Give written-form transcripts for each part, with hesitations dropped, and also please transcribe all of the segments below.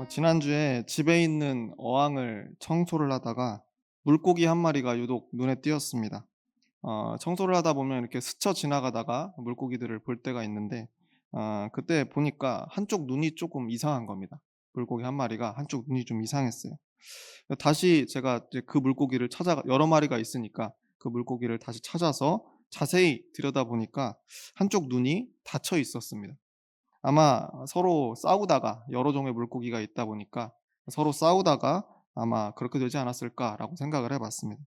지난주에 집에 있는 어항을 청소를 하다가 물고기 한 마리가 유독 눈에 띄었습니다. 청소를 하다 보면 이렇게 스쳐 지나가다가 물고기들을 볼 때가 있는데 그때 보니까 한쪽 눈이 조금 이상한 겁니다. 물고기 한 마리가 한쪽 눈이 좀 이상했어요. 다시 제가 이제 그 물고기를 찾아 여러 마리가 있으니까 그 물고기를 다시 찾아서 자세히 들여다보니까 한쪽 눈이 닫혀 있었습니다. 아마 서로 싸우다가 여러 종의 물고기가 있다 보니까 서로 싸우다가 아마 그렇게 되지 않았을까라고 생각을 해 봤습니다.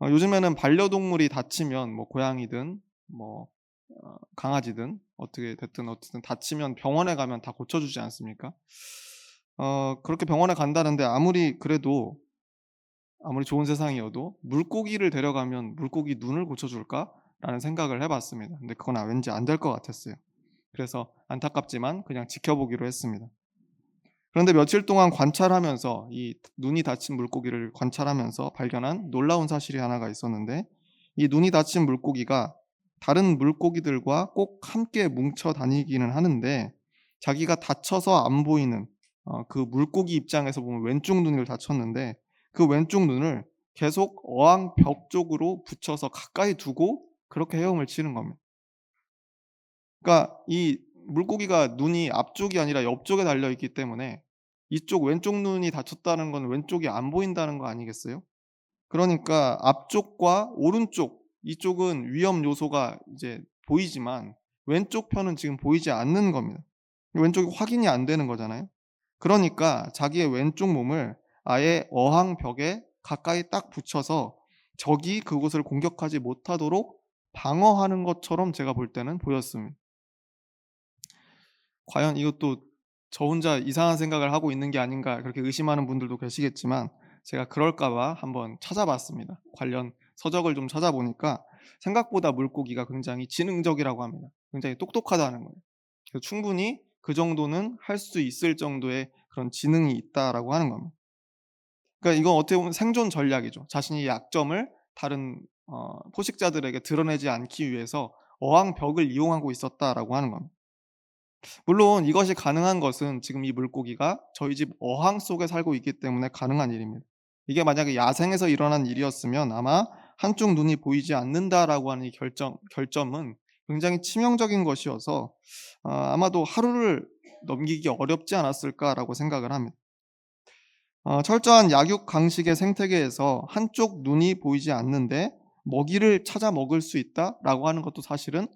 요즘에는 반려동물이 다치면 뭐 고양이든 뭐 강아지든 어떻게 됐든 어쨌든 다치면 병원에 가면 다 고쳐 주지 않습니까? 그렇게 병원에 간다는데 아무리 그래도 아무리 좋은 세상이어도 '물고기를 데려가면 물고기 눈을 고쳐 줄까?'라는 생각을 해 봤습니다. 근데 그건 왠지 안 될 것 같았어요. 그래서 안타깝지만 그냥 지켜보기로 했습니다. 그런데 며칠 동안 관찰하면서 이 눈이 닫힌 물고기를 관찰하면서 발견한 놀라운 사실이 하나가 있었는데, 이 눈이 닫힌 물고기가 다른 물고기들과 꼭 함께 뭉쳐 다니기는 하는데 자기가 다쳐서 안 보이는 그 물고기 입장에서 보면 왼쪽 눈을 다쳤는데 그 왼쪽 눈을 계속 어항 벽 쪽으로 붙여서 가까이 두고 그렇게 헤엄을 치는 겁니다. 그러니까 이 물고기가 눈이 앞쪽이 아니라 옆쪽에 달려 있기 때문에 이쪽 왼쪽 눈이 다쳤다는 건 왼쪽이 안 보인다는 거 아니겠어요? 그러니까 앞쪽과 오른쪽 이쪽은 위험 요소가 이제 보이지만 왼쪽 편은 지금 보이지 않는 겁니다. 왼쪽이 확인이 안 되는 거잖아요. 그러니까 자기의 왼쪽 몸을 아예 어항 벽에 가까이 딱 붙여서 적이 그곳을 공격하지 못하도록 방어하는 것처럼 제가 볼 때는 보였습니다. 과연 이것도 저 혼자 이상한 생각을 하고 있는 게 아닌가 그렇게 의심하는 분들도 계시겠지만 제가 그럴까 봐 한번 찾아봤습니다. 관련 서적을 좀 찾아보니까 생각보다 물고기가 굉장히 지능적이라고 합니다. 굉장히 똑똑하다는 거예요. 그래서 충분히 그 정도는 할 수 있을 정도의 그런 지능이 있다라고 하는 겁니다. 그러니까 이건 어떻게 보면 생존 전략이죠. 자신의 약점을 다른 포식자들에게 드러내지 않기 위해서 어항 벽을 이용하고 있었다라고 하는 겁니다. 물론 이것이 가능한 것은 지금 이 물고기가 저희 집 어항 속에 살고 있기 때문에 가능한 일입니다. 이게 만약에 야생에서 일어난 일이었으면 아마 '한쪽 눈이 보이지 않는다.'라고 하는 이 결점은 굉장히 치명적인 것이어서 아마도 '하루를 넘기기 어렵지 않았을까.'라고 생각을 합니다. 철저한 약육 강식의 생태계에서 한쪽 눈이 보이지 않는데 먹이를 찾아 먹을 수 있다라고 하는 것도 사실은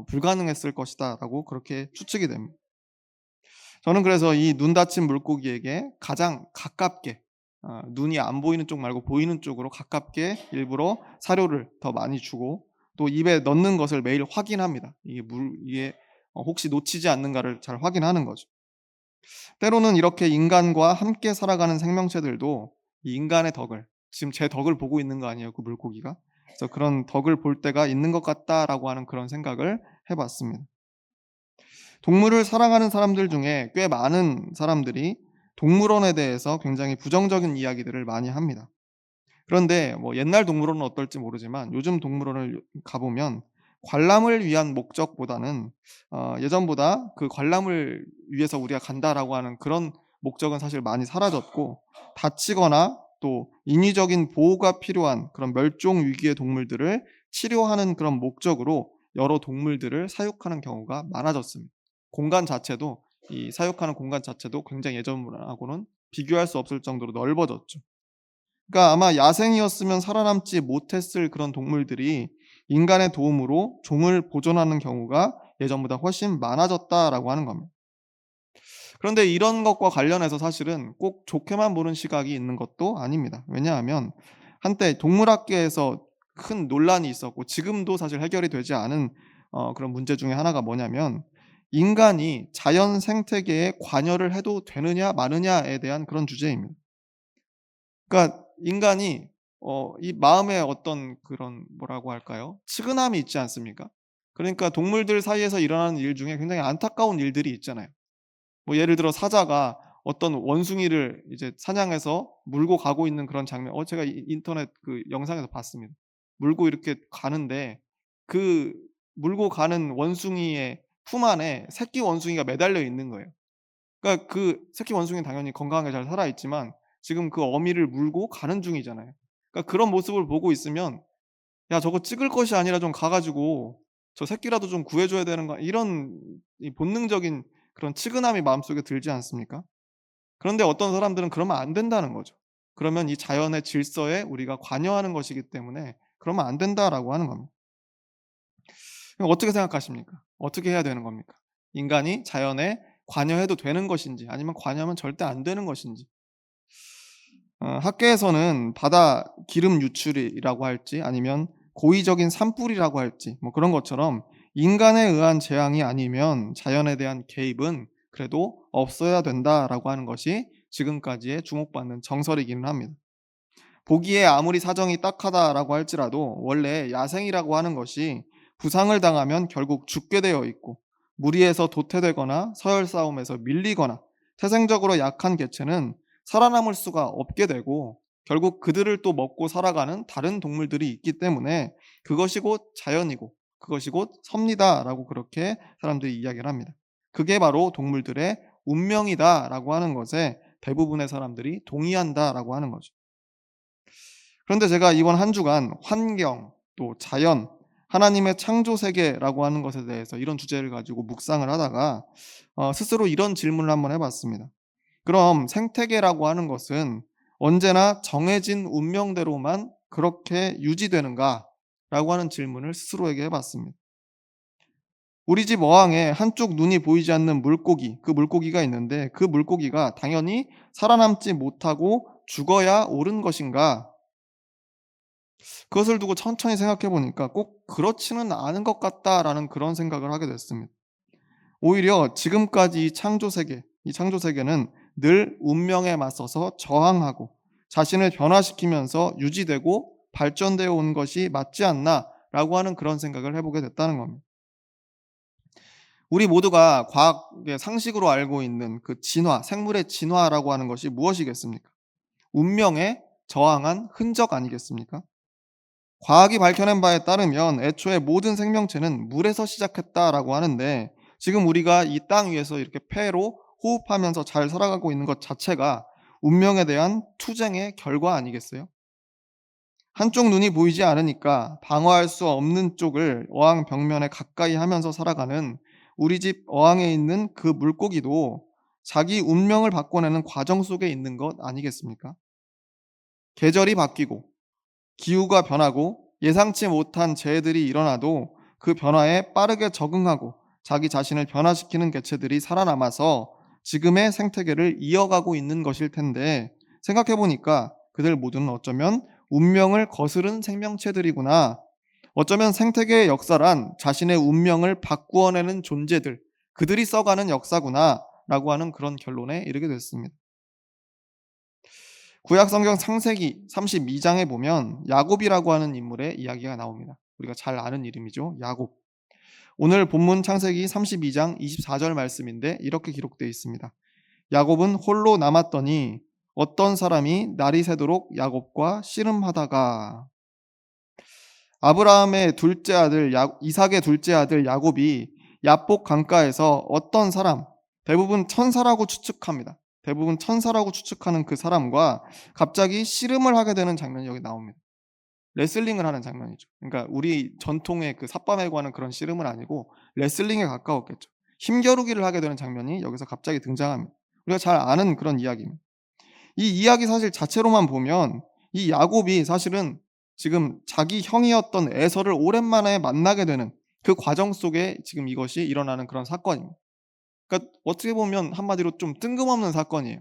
'불가능했을 것이다.'라고 그렇게 추측이 됩니다. 저는 그래서 이 눈 닫힌 물고기에게 가장 가깝게 눈이 안 보이는 쪽 말고 보이는 쪽으로 가깝게 일부러 사료를 더 많이 주고 또 입에 넣는 것을 매일 확인합니다. 이게 혹시 놓치지 않는가를 잘 확인하는 거죠. 때로는 이렇게 인간과 함께 살아가는 생명체들도 이 인간의 덕을 지금 제 덕을 보고 있는 거 아니에요, 그 물고기가. 그래서 '그런 덕을 볼 때가 있는 것 같다.'라고 하는 그런 생각을 해 봤습니다. 동물을 사랑하는 사람들 중에 꽤 많은 사람들이 동물원에 대해서 굉장히 부정적인 이야기들을 많이 합니다. 그런데 뭐 옛날 동물원은 어떨지 모르지만 요즘 동물원을 가 보면 관람을 위한 목적보다는 예전보다 그 '관람을 위해서 우리가 간다.'라고 하는 그런 목적은 사실 많이 사라졌고 다치거나 또 인위적인 보호가 필요한 그런 멸종 위기의 동물들을 치료하는 그런 목적으로 여러 동물들을 사육하는 경우가 많아졌습니다. 공간 자체도 이 사육하는 공간 자체도 굉장히 예전하고는 비교할 수 없을 정도로 넓어졌죠. 그러니까 아마 야생이었으면 살아남지 못했을 그런 동물들이 인간의 도움으로 종을 보존하는 경우가 예전보다 훨씬 많아졌다라고 하는 겁니다. 그런데 이런 것과 관련해서 사실은 꼭 좋게만 보는 시각이 있는 것도 아닙니다. 왜냐하면 한때 동물학계에서 큰 논란이 있었고 지금도 사실 해결이 되지 않은 그런 문제 중에 하나가 뭐냐면 인간이 자연 생태계에 관여를 해도 되느냐 마느냐에 대한 그런 주제입니다. 그러니까 인간이 이 마음에 어떤 그런 뭐라고 할까요? 측은함이 있지 않습니까? 그러니까 동물들 사이에서 일어나는 일 중에 굉장히 안타까운 일들이 있잖아요. 뭐 예를 들어 사자가 어떤 원숭이를 이제 사냥해서 물고 가고 있는 그런 장면 제가 인터넷 그 영상에서 봤습니다. 물고 이렇게 가는데 그 물고 가는 원숭이의 품 안에 새끼 원숭이가 매달려 있는 거예요. 그러니까 그 새끼 원숭이는 당연히 건강하게 잘 살아 있지만 지금 그 어미를 물고 가는 중이잖아요. 그러니까 그런 모습을 보고 있으면 '야 저거 찍을 것이 아니라 좀 가 가지고 저 새끼라도 좀 구해 줘야 되는 거' 이런 이 본능적인 그런 치근함이 마음속에 들지 않습니까? 그런데 어떤 사람들은 그러면 안 된다는 거죠. 그러면 이 자연의 질서에 우리가 관여하는 것이기 때문에 "그러면 안 된다."라고 하는 겁니다. 그럼 어떻게 생각하십니까? 어떻게 해야 되는 겁니까? 인간이 자연에 관여해도 되는 것인지 아니면 관여하면 절대 안 되는 것인지. 학계에서는 바다 기름 유출이라고 할지 아니면 고의적인 산불이라고 할지 뭐 그런 것처럼 인간에 의한 재앙이 아니면 자연에 대한 개입은 그래도 없어야 된다라고 하는 것이 지금까지의 주목받는 정설이기는 합니다. 보기에 아무리 사정이 딱하다라고 할지라도 원래 야생이라고 하는 것이 부상을 당하면 결국 죽게 되어 있고 무리해서 도태되거나 서열 싸움에서 밀리거나 태생적으로 약한 개체는 살아남을 수가 없게 되고 결국 그들을 또 먹고 살아가는 다른 동물들이 있기 때문에 그것이 곧 자연이고 그것이 곧 섭리다라고 그렇게 사람들이 이야기를 합니다. 그게 바로 동물들의 운명이다라고 하는 것에 대부분의 사람들이 동의한다라고 하는 거죠. 그런데 제가 이번 한 주간 환경, 또 자연, 하나님의 창조 세계라고 하는 것에 대해서 이런 주제를 가지고 묵상을 하다가 스스로 이런 질문을 한번 해 봤습니다. 그럼 생태계라고 하는 것은 언제나 정해진 운명대로만 그렇게 유지되는가?라고 하는 질문을 스스로에게 해 봤습니다. 우리 집 어항에 한쪽 눈이 보이지 않는 물고기, 그 물고기가 있는데 그 물고기가 당연히 살아남지 못하고 죽어야 옳은 것인가? 그것을 두고 천천히 생각해 보니까 '꼭 그렇지는 않은 것 같다.'라는 그런 생각을 하게 됐습니다. 오히려 지금까지 이 창조 세계는 늘 운명에 맞서서 저항하고 자신을 변화시키면서 유지되고 발전되어 온 것이 맞지 않나라고 하는 그런 생각을 해 보게 됐다는 겁니다. 우리 모두가 과학의 상식으로 알고 있는 그 진화, 생물의 진화라고 하는 것이 무엇이겠습니까? 운명에 저항한 흔적 아니겠습니까? 과학이 밝혀낸 바에 따르면 애초에 모든 생명체는 물에서 시작했다라고 하는데 지금 우리가 이 땅 위에서 이렇게 폐로 호흡하면서 잘 살아가고 있는 것 자체가 운명에 대한 투쟁의 결과 아니겠어요? 한쪽 눈이 보이지 않으니까 방어할 수 없는 쪽을 어항 벽면에 가까이 하면서 살아가는 우리 집 어항에 있는 그 물고기도 자기 운명을 바꿔내는 과정 속에 있는 것 아니겠습니까? 계절이 바뀌고 기후가 변하고 예상치 못한 재해들이 일어나도 그 변화에 빠르게 적응하고 자기 자신을 변화시키는 개체들이 살아남아서 지금의 생태계를 이어가고 있는 것일 텐데 생각해 보니까 그들 모두는 어쩌면 운명을 거스른 생명체들이구나. 어쩌면 생태계의 역사란 자신의 운명을 바꾸어내는 존재들, 그들이 써가는 역사구나. 라고 하는 그런 결론에 이르게 됐습니다. 구약 성경 창세기 32장에 보면 야곱이라고 하는 인물의 이야기가 나옵니다. 우리가 잘 아는 이름이죠. 야곱. 오늘 본문 창세기 32장 24절 말씀인데 이렇게 기록되어 있습니다. 야곱은 홀로 남았더니 어떤 사람이 날이 새도록 야곱과 씨름하다가 아브라함의 둘째 아들 이삭의 둘째 아들 야곱이 야복 강가에서 어떤 사람, 대부분 천사라고 추측합니다. 대부분 천사라고 추측하는 그 사람과 갑자기 씨름을 하게 되는 장면이 여기 나옵니다. 레슬링을 하는 장면이죠. 그러니까 우리 전통의 그 삿바매고 하는 그런 씨름은 아니고 레슬링에 가까웠겠죠. 힘겨루기를 하게 되는 장면이 여기서 갑자기 등장합니다. 우리가 잘 아는 그런 이야기입니다. 이 이야기 사실 자체로만 보면 이 야곱이 사실은 지금 자기 형이었던 에서를 오랜만에 만나게 되는 그 과정 속에 지금 이것이 일어나는 그런 사건입니다. 그러니까 어떻게 보면 한마디로 좀 뜬금없는 사건이에요.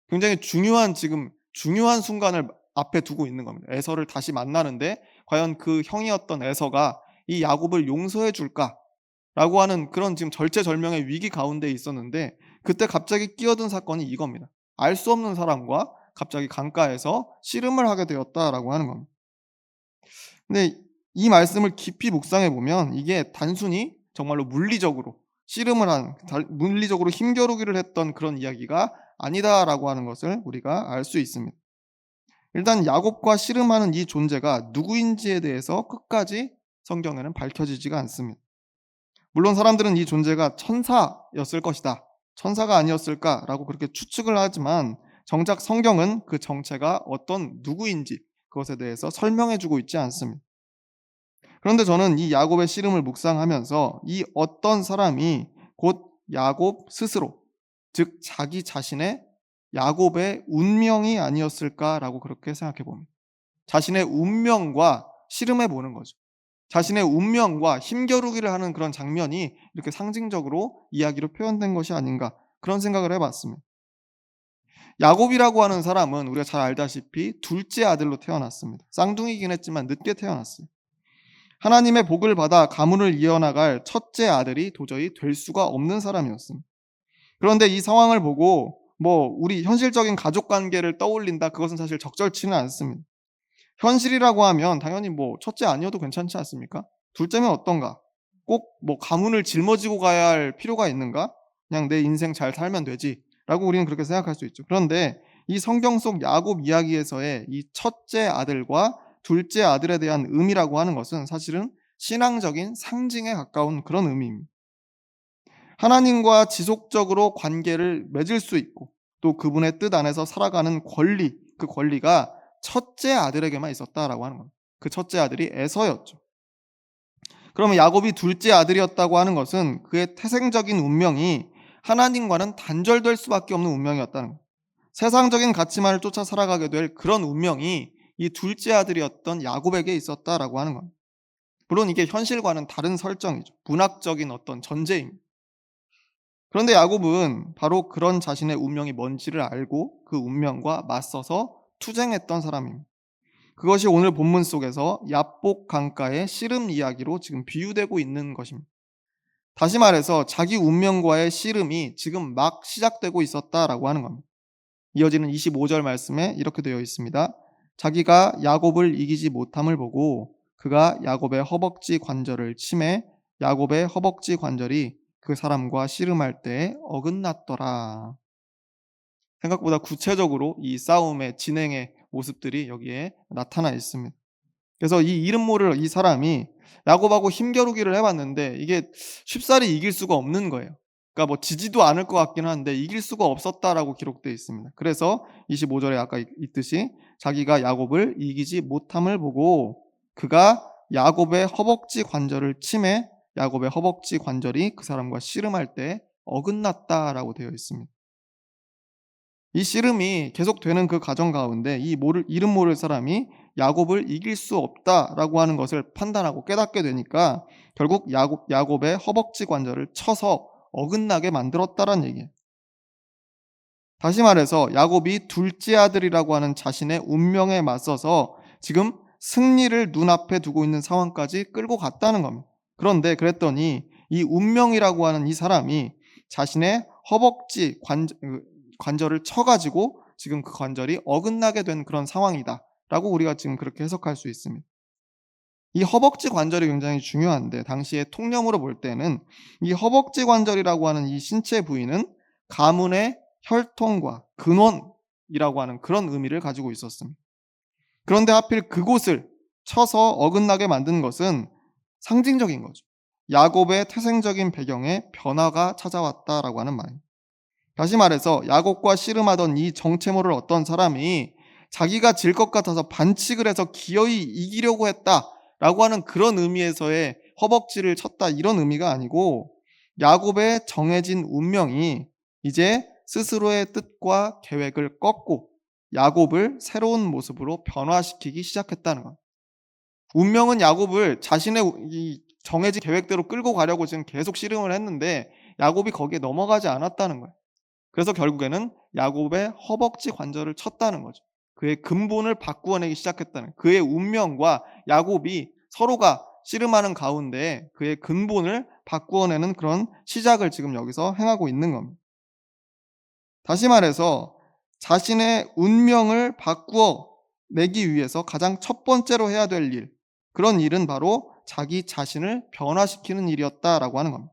굉장히 중요한 순간을 앞에 두고 있는 겁니다. 에서를 다시 만나는데 과연 그 형이었던 에서가 이 야곱을 용서해 줄까라고 하는 그런 지금 절체절명의 위기 가운데 있었는데 그때 갑자기 끼어든 사건이 이겁니다. 알 수 없는 사람과 갑자기 강가에서 씨름을 하게 되었다라고 하는 겁니다. 근데 이 말씀을 깊이 묵상해 보면 이게 단순히 정말로 물리적으로 씨름을 한 물리적으로 힘겨루기를 했던 그런 이야기가 아니다라고 하는 것을 우리가 알 수 있습니다. 일단 야곱과 씨름하는 이 존재가 누구인지에 대해서 끝까지 성경에는 밝혀지지가 않습니다. 물론 사람들은 이 존재가 천사였을 것이다. 천사가 아니었을까라고 그렇게 추측을 하지만 정작 성경은 그 정체가 어떤 누구인지 그것에 대해서 설명해 주고 있지 않습니다. 그런데 저는 이 야곱의 씨름을 묵상하면서 이 어떤 사람이 곧 야곱 스스로, 즉 자기 자신의 야곱의 운명이 아니었을까라고 그렇게 생각해 봅니다. 자신의 운명과 씨름해 보는 거죠. 자신의 운명과 힘겨루기를 하는 그런 장면이 이렇게 상징적으로 이야기로 표현된 것이 아닌가 그런 생각을 해 봤습니다. 야곱이라고 하는 사람은 우리가 잘 알다시피 둘째 아들로 태어났습니다. 쌍둥이긴 했지만 늦게 태어났어요. 하나님의 복을 받아 가문을 이어나갈 첫째 아들이 도저히 될 수가 없는 사람이었습니다. 그런데 이 상황을 보고 우리 현실적인 가족 관계를 떠올린다, 그것은 사실 적절치는 않습니다. 현실이라고 하면 당연히 첫째 아니어도 괜찮지 않습니까? 둘째면 어떤가? 꼭 가문을 짊어지고 가야 할 필요가 있는가? 그냥 내 인생 잘 살면 되지라고 우리는 그렇게 생각할 수 있죠. 그런데 이 성경 속 야곱 이야기에서의 이 첫째 아들과 둘째 아들에 대한 의미라고 하는 것은 사실은 신앙적인 상징에 가까운 그런 의미입니다. 하나님과 지속적으로 관계를 맺을 수 있고 또 그분의 뜻 안에서 살아가는 권리, 그 권리가 첫째 아들에게만 있었다라고 하는 겁니다. 그 첫째 아들이 에서였죠. 그러면 야곱이 둘째 아들이었다고 하는 것은 그의 태생적인 운명이 하나님과는 단절될 수밖에 없는 운명이었다는 거예요. 세상적인 가치만을 쫓아 살아가게 될 그런 운명이 이 둘째 아들이었던 야곱에게 있었다라고 하는 겁니다. 물론 이게 현실과는 다른 설정이죠. 문학적인 어떤 전제입니다. 그런데 야곱은 바로 그런 자신의 운명이 뭔지를 알고 그 운명과 맞서서 투쟁했던 사람입니다. 그것이 오늘 본문 속에서 야복 강가의 씨름 이야기로 지금 비유되고 있는 것입니다. 다시 말해서 자기 운명과의 씨름이 지금 막 시작되고 있었다라고 하는 겁니다. 이어지는 25절 말씀에 이렇게 되어 있습니다. 자기가 야곱을 이기지 못함을 보고 그가 야곱의 허벅지 관절을 치매 야곱의 허벅지 관절이 그 사람과 씨름할 때에 어긋났더라. 생각보다 구체적으로 이 싸움의 진행의 모습들이 여기에 나타나 있습니다. 그래서 이 이름 모를 이 사람이 야곱하고 힘겨루기를 해봤는데 이게 쉽사리 이길 수가 없는 거예요. 그러니까 지지도 않을 것 같긴 한데 이길 수가 없었다라고 기록되어 있습니다. 그래서 25절에 아까 있듯이 자기가 야곱을 이기지 못함을 보고 그가 야곱의 허벅지 관절을 치매 야곱의 허벅지 관절이 그 사람과 씨름할 때 어긋났다라고 되어 있습니다. 이 씨름이 계속되는 그 과정 가운데 이 이름 모를 사람이 야곱을 이길 수 없다라고 하는 것을 판단하고 깨닫게 되니까 결국 야곱의 허벅지 관절을 쳐서 어긋나게 만들었다라는 얘기예요. 다시 말해서 야곱이 둘째 아들이라고 하는 자신의 운명에 맞서서 지금 승리를 눈앞에 두고 있는 상황까지 끌고 갔다는 겁니다. 그런데 그랬더니 이 운명이라고 하는 이 사람이 자신의 허벅지 관절을 쳐가지고 지금 그 관절이 어긋나게 된 그런 상황이다라고 우리가 지금 그렇게 해석할 수 있습니다. 이 허벅지 관절이 굉장히 중요한데 당시의 통념으로 볼 때는 이 허벅지 관절이라고 하는 이 신체 부위는 가문의 혈통과 근원이라고 하는 그런 의미를 가지고 있었습니다. 그런데 하필 그곳을 쳐서 어긋나게 만든 것은 상징적인 거죠. 야곱의 태생적인 배경에 변화가 찾아왔다라고 하는 말입니다. 다시 말해서 야곱과 씨름하던 이 정체모를 어떤 사람이 자기가 질 것 같아서 반칙을 해서 기어이 이기려고 했다라고 하는 그런 의미에서의 허벅지를 쳤다 이런 의미가 아니고 야곱의 정해진 운명이 이제 스스로의 뜻과 계획을 꺾고 야곱을 새로운 모습으로 변화시키기 시작했다는 것. 운명은 야곱을 자신의 이 정해진 계획대로 끌고 가려고 지금 계속 씨름을 했는데 야곱이 거기에 넘어가지 않았다는 거예요. 그래서 결국에는 야곱의 허벅지 관절을 쳤다는 거죠. 그의 근본을 바꾸어내기 시작했다는, 그의 운명과 야곱이 서로가 씨름하는 가운데 그의 근본을 바꾸어내는 그런 시작을 지금 여기서 행하고 있는 겁니다. 다시 말해서 자신의 운명을 바꾸어 내기 위해서 가장 첫 번째로 해야 될 일, 그런 일은 바로 자기 자신을 변화시키는 일이었다라고 하는 겁니다.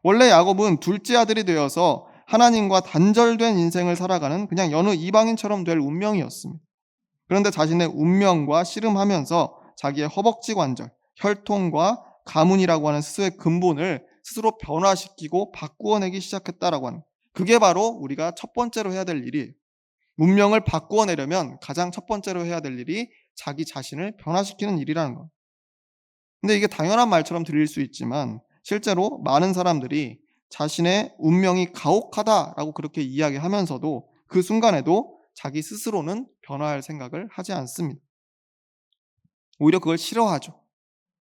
원래 야곱은 둘째 아들이 되어서 하나님과 단절된 인생을 살아가는 그냥 여느 이방인처럼 될 운명이었습니다. 그런데 자신의 운명과 씨름하면서 자기의 허벅지 관절, 혈통과 가문이라고 하는 스스로의 근본을 스스로 변화시키고 바꾸어내기 시작했다라고 하는, 그게 바로 우리가 첫 번째로 해야 될 일이에요. 문명을 바꾸어내려면 가장 첫 번째로 해야 될 일이 자기 자신을 변화시키는 일이라는 거. 근데 이게 당연한 말처럼 들릴 수 있지만 실제로 많은 사람들이 자신의 운명이 가혹하다라고 그렇게 이야기하면서도 그 순간에도 자기 스스로는 변화할 생각을 하지 않습니다. 오히려 그걸 싫어하죠.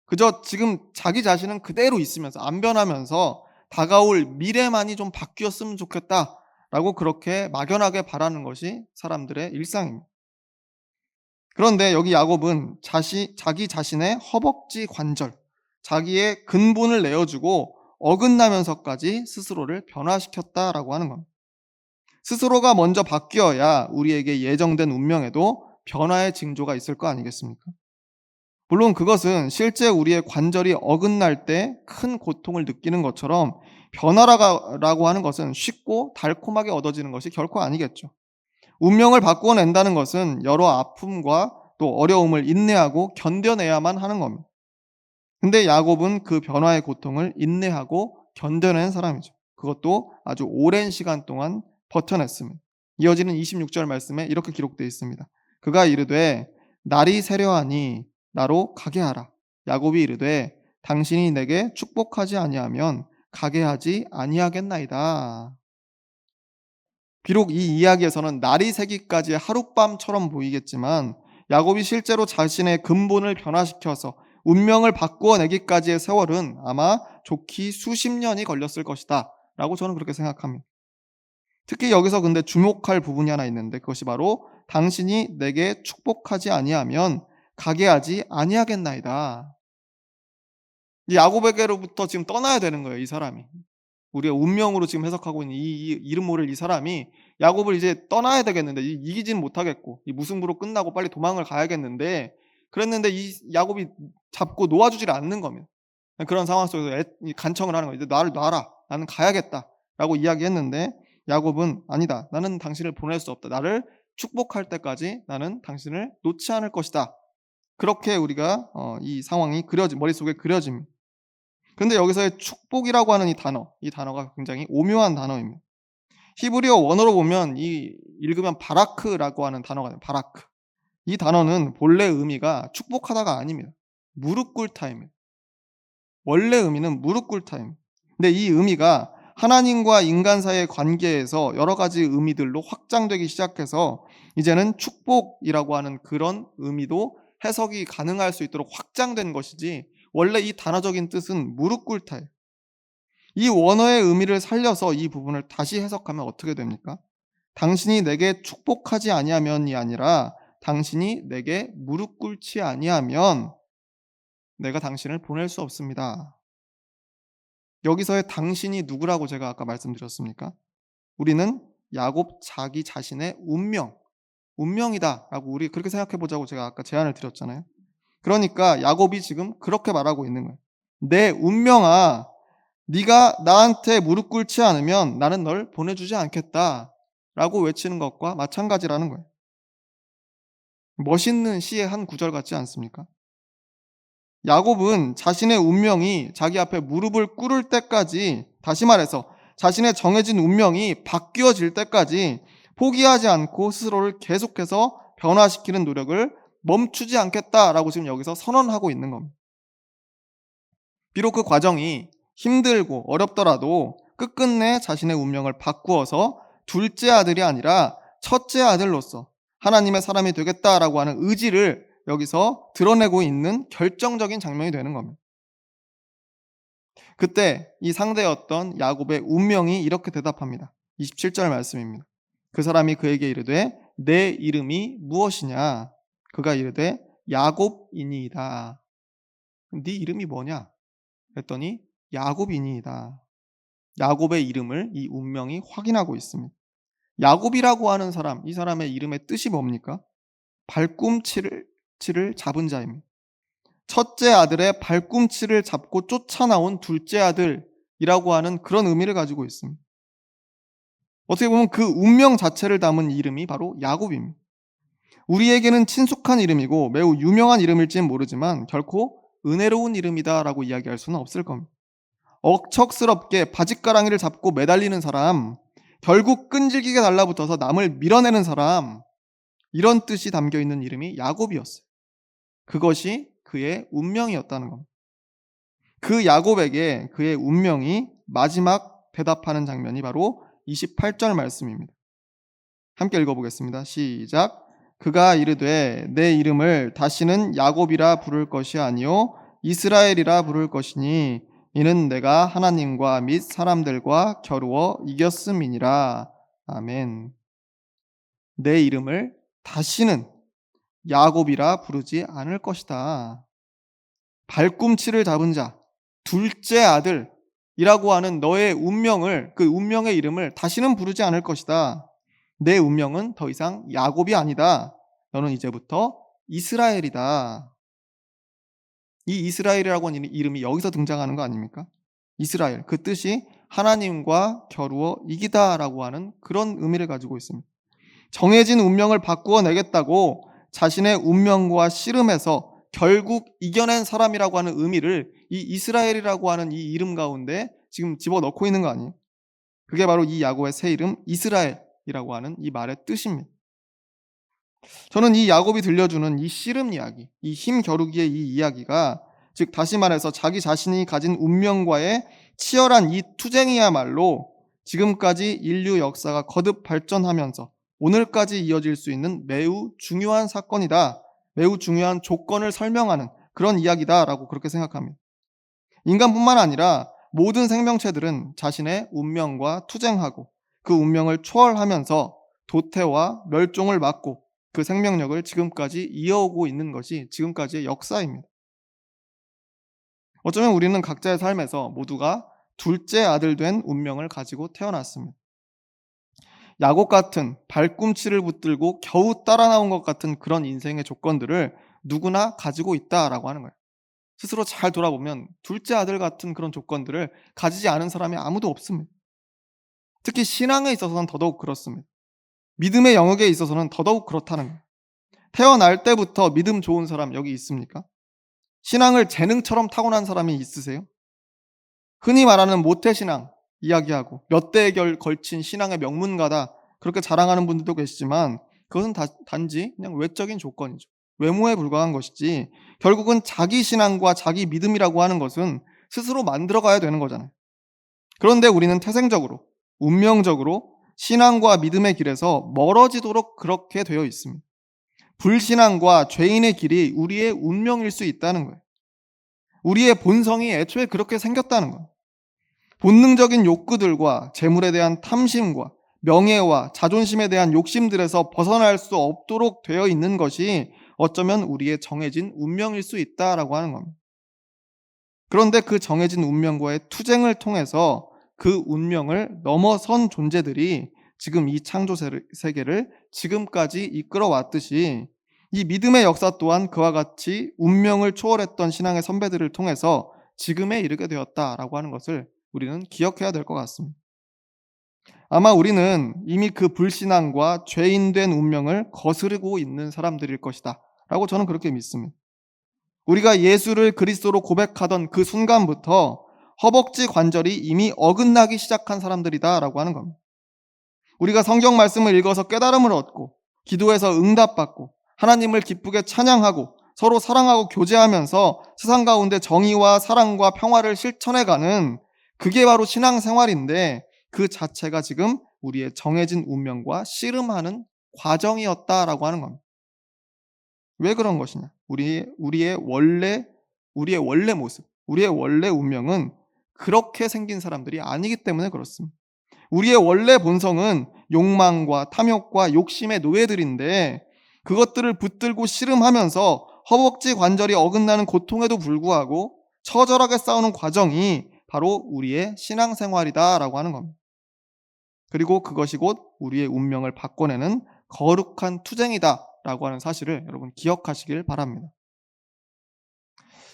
그저 지금 자기 자신은 그대로 있으면서 안 변하면서 다가올 미래만이 좀 바뀌었으면 좋겠다라고 그렇게 막연하게 바라는 것이 사람들의 일상입니다. 그런데 여기 야곱은 자기 자신의 허벅지 관절, 자기의 근본을 내어주고 어긋나면서까지 스스로를 변화시켰다라고 하는 겁니다. 스스로가 먼저 바뀌어야 우리에게 예정된 운명에도 변화의 징조가 있을 거 아니겠습니까? 물론 그것은 실제 우리의 관절이 어긋날 때 큰 고통을 느끼는 것처럼 변화라고 하는 것은 쉽고 달콤하게 얻어지는 것이 결코 아니겠죠. 운명을 바꾸어낸다는 것은 여러 아픔과 또 어려움을 인내하고 견뎌내야만 하는 겁니다. 근데 야곱은 그 변화의 고통을 인내하고 견뎌낸 사람이죠. 그것도 아주 오랜 시간 동안 버텨냈습니다. 이어지는 26절 말씀에 이렇게 기록되어 있습니다. 그가 이르되 날이 새려하니 나로 가게 하라. 야곱이 이르되 당신이 내게 축복하지 아니하면 가게 하지 아니하겠나이다. 비록 이 이야기에서는 날이 새기까지의 하룻밤처럼 보이겠지만 야곱이 실제로 자신의 근본을 변화시켜서 운명을 바꾸어내기까지의 세월은 아마 좋기 수십 년이 걸렸을 것이다 라고 저는 그렇게 생각합니다. 특히 여기서 근데 주목할 부분이 하나 있는데 그것이 바로 당신이 내게 축복하지 아니하면 가게 하지 아니하겠나이다. 이 야곱에게로부터 지금 떠나야 되는 거예요, 이 사람이. 우리가 운명으로 지금 해석하고 있는 이 이름 모를 이 사람이 야곱을 이제 떠나야 되겠는데 이기지는 못하겠고 이 무승부로 끝나고 빨리 도망을 가야겠는데, 그랬는데 이 야곱이 잡고 놓아주질 않는 겁니다. 그런 상황 속에서 간청을 하는 거예요. 이제 나를 놔라. 나는 가야겠다라고 이야기했는데 야곱은 아니다. 나는 당신을 보낼 수 없다. 나를 축복할 때까지 나는 당신을 놓지 않을 것이다. 그렇게 우리가 이 상황이 머릿속에 그려집니다. 근데 여기서의 축복이라고 하는 이 단어가 굉장히 오묘한 단어입니다. 히브리어 원어로 보면 읽으면 바라크라고 하는 단어가 돼요. 바라크. 이 단어는 본래 의미가 축복하다가 아닙니다. 무릎 꿇다입니다. 원래 의미는 무릎 꿇다입니다. 근데 이 의미가 하나님과 인간 사이의 관계에서 여러 가지 의미들로 확장되기 시작해서 이제는 축복이라고 하는 그런 의미도 해석이 가능할 수 있도록 확장된 것이지, 원래 이 단어적인 뜻은 무릎 꿇다예요. 이 원어의 의미를 살려서 이 부분을 다시 해석하면 어떻게 됩니까? 당신이 내게 축복하지 아니하면이 아니라 당신이 내게 무릎 꿇지 아니하면 내가 당신을 보낼 수 없습니다. 여기서의 당신이 누구라고 제가 아까 말씀드렸습니까? 우리는 야곱 자기 자신의 운명이다라고 우리 그렇게 생각해 보자고 제가 아까 제안을 드렸잖아요. 그러니까 야곱이 지금 그렇게 말하고 있는 거예요. 내 운명아, 네가 나한테 무릎 꿇지 않으면 나는 널 보내주지 않겠다라고 외치는 것과 마찬가지라는 거예요. 멋있는 시의 한 구절 같지 않습니까? 야곱은 자신의 운명이 자기 앞에 무릎을 꿇을 때까지, 다시 말해서 자신의 정해진 운명이 바뀌어질 때까지 포기하지 않고 스스로를 계속해서 변화시키는 노력을 멈추지 않겠다라고 지금 여기서 선언하고 있는 겁니다. 비록 그 과정이 힘들고 어렵더라도 끝끝내 자신의 운명을 바꾸어서 둘째 아들이 아니라 첫째 아들로서 하나님의 사람이 되겠다라고 하는 의지를 여기서 드러내고 있는 결정적인 장면이 되는 겁니다. 그때 이 상대였던 야곱의 운명이 이렇게 대답합니다. 27절 말씀입니다. 그 사람이 그에게 이르되 내 이름이 무엇이냐? 그가 이르되 야곱이니이다. 네 이름이 뭐냐? 그랬더니 야곱이니이다. 야곱의 이름을 이 운명이 확인하고 있습니다. 야곱이라고 하는 사람, 이 사람의 이름의 뜻이 뭡니까? 발꿈치를 잡은 자입니다. 첫째 아들의 발꿈치를 잡고 쫓아나온 둘째 아들이라고 하는 그런 의미를 가지고 있습니다. 어떻게 보면 그 운명 자체를 담은 이름이 바로 야곱입니다. 우리에게는 친숙한 이름이고 매우 유명한 이름일지는 모르지만 결코 은혜로운 이름이다라고 이야기할 수는 없을 겁니다. 억척스럽게 바짓가랑이를 잡고 매달리는 사람, 결국 끈질기게 달라붙어서 남을 밀어내는 사람, 이런 뜻이 담겨 있는 이름이 야곱이었어요. 그것이 그의 운명이었다는 겁니다. 그 야곱에게 그의 운명이 마지막 대답하는 장면이 바로 28절 말씀입니다. 함께 읽어보겠습니다. 시작. 그가 이르되 내 이름을 다시는 야곱이라 부를 것이 아니요 이스라엘이라 부를 것이니 이는 내가 하나님과 및 사람들과 겨루어 이겼음이니라. 아멘. 내 이름을 다시는 야곱이라 부르지 않을 것이다. 발꿈치를 잡은 자, 둘째 아들이라고 하는 너의 운명을, 그 운명의 이름을 다시는 부르지 않을 것이다. 내 운명은 더 이상 야곱이 아니다. 너는 이제부터 이스라엘이다. 이 이스라엘이라고 하는 이름이 여기서 등장하는 거 아닙니까? 이스라엘, 그 뜻이 하나님과 겨루어 이기다라고 하는 그런 의미를 가지고 있습니다. 정해진 운명을 바꾸어 내겠다고 자신의 운명과 씨름해서 결국 이겨낸 사람이라고 하는 의미를 이 이스라엘이라고 하는 이 이름 가운데 지금 집어넣고 있는 거 아니에요? 그게 바로 이 야곱의 새 이름 이스라엘이라고 하는 이 말의 뜻입니다. 저는 이 야곱이 들려주는 이 씨름 이야기, 이 힘겨루기의 이 이야기가, 즉 다시 말해서 자기 자신이 가진 운명과의 치열한 이 투쟁이야말로 지금까지 인류 역사가 거듭 발전하면서 오늘까지 이어질 수 있는 매우 중요한 사건이다, 매우 중요한 조건을 설명하는 그런 이야기다라고 그렇게 생각합니다. 인간뿐만 아니라 모든 생명체들은 자신의 운명과 투쟁하고 그 운명을 초월하면서 도태와 멸종을 막고 그 생명력을 지금까지 이어오고 있는 것이 지금까지의 역사입니다. 어쩌면 우리는 각자의 삶에서 모두가 둘째 아들 된 운명을 가지고 태어났습니다. 야곱 같은 발꿈치를 붙들고 겨우 따라 나온 것 같은 그런 인생의 조건들을 누구나 가지고 있다라고 하는 거예요. 스스로 잘 돌아보면 둘째 아들 같은 그런 조건들을 가지지 않은 사람이 아무도 없습니다. 특히 신앙에 있어서는 더더욱 그렇습니다. 믿음의 영역에 있어서는 더더욱 그렇다는 거예요. 태어날 때부터 믿음 좋은 사람 여기 있습니까? 신앙을 재능처럼 타고난 사람이 있으세요? 흔히 말하는 모태신앙 이야기하고 몇 대에 걸친 신앙의 명문가다 그렇게 자랑하는 분들도 계시지만 그것은 단지 그냥 외적인 조건이죠. 외모에 불과한 것이지 결국은 자기 신앙과 자기 믿음이라고 하는 것은 스스로 만들어가야 되는 거잖아요. 그런데 우리는 태생적으로, 운명적으로 신앙과 믿음의 길에서 멀어지도록 그렇게 되어 있습니다. 불신앙과 죄인의 길이 우리의 운명일 수 있다는 거예요. 우리의 본성이 애초에 그렇게 생겼다는 거예요. 본능적인 욕구들과 재물에 대한 탐심과 명예와 자존심에 대한 욕심들에서 벗어날 수 없도록 되어 있는 것이 어쩌면 우리의 정해진 운명일 수 있다라고 하는 겁니다. 그런데 그 정해진 운명과의 투쟁을 통해서 그 운명을 넘어선 존재들이 지금 이 창조 세계를 지금까지 이끌어 왔듯이 이 믿음의 역사 또한 그와 같이 운명을 초월했던 신앙의 선배들을 통해서 지금에 이르게 되었다라고 하는 것을 우리는 기억해야 될 것 같습니다. 아마 우리는 이미 그 불신앙과 죄인된 운명을 거스르고 있는 사람들일 것이다 라고 저는 그렇게 믿습니다. 우리가 예수를 그리스도로 고백하던 그 순간부터 허벅지 관절이 이미 어긋나기 시작한 사람들이다 라고 하는 겁니다. 우리가 성경 말씀을 읽어서 깨달음을 얻고 기도해서 응답받고 하나님을 기쁘게 찬양하고 서로 사랑하고 교제하면서 세상 가운데 정의와 사랑과 평화를 실천해가는 그게 바로 신앙생활인데 그 자체가 지금 우리의 정해진 운명과 씨름하는 과정이었다라고 하는 겁니다. 왜 그런 것이냐? 우리의 원래 모습, 우리의 원래 운명은 그렇게 생긴 사람들이 아니기 때문에 그렇습니다. 우리의 원래 본성은 욕망과 탐욕과 욕심의 노예들인데 그것들을 붙들고 씨름하면서 허벅지 관절이 어긋나는 고통에도 불구하고 처절하게 싸우는 과정이 바로 우리의 신앙생활이다라고 하는 겁니다. 그리고 그것이 곧 우리의 운명을 바꿔내는 거룩한 투쟁이다라고 하는 사실을 여러분 기억하시길 바랍니다.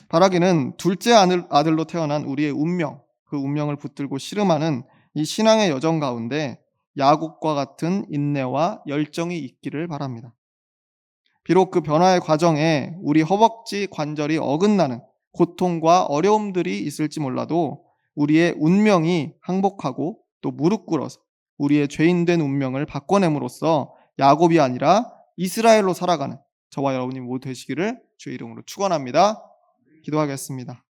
바라기는 둘째 아들로 태어난 우리의 운명, 그 운명을 붙들고 씨름하는 이 신앙의 여정 가운데 야곱과 같은 인내와 열정이 있기를 바랍니다. 비록 그 변화의 과정에 우리 허벅지 관절이 어긋나는 고통과 어려움들이 있을지 몰라도 우리의 운명이 항복하고 또 무릎 꿇어서 우리의 죄인된 운명을 바꿔냄으로써 야곱이 아니라 이스라엘로 살아가는 저와 여러분이 모두 되시기를 주의 이름으로 축원합니다. 기도하겠습니다.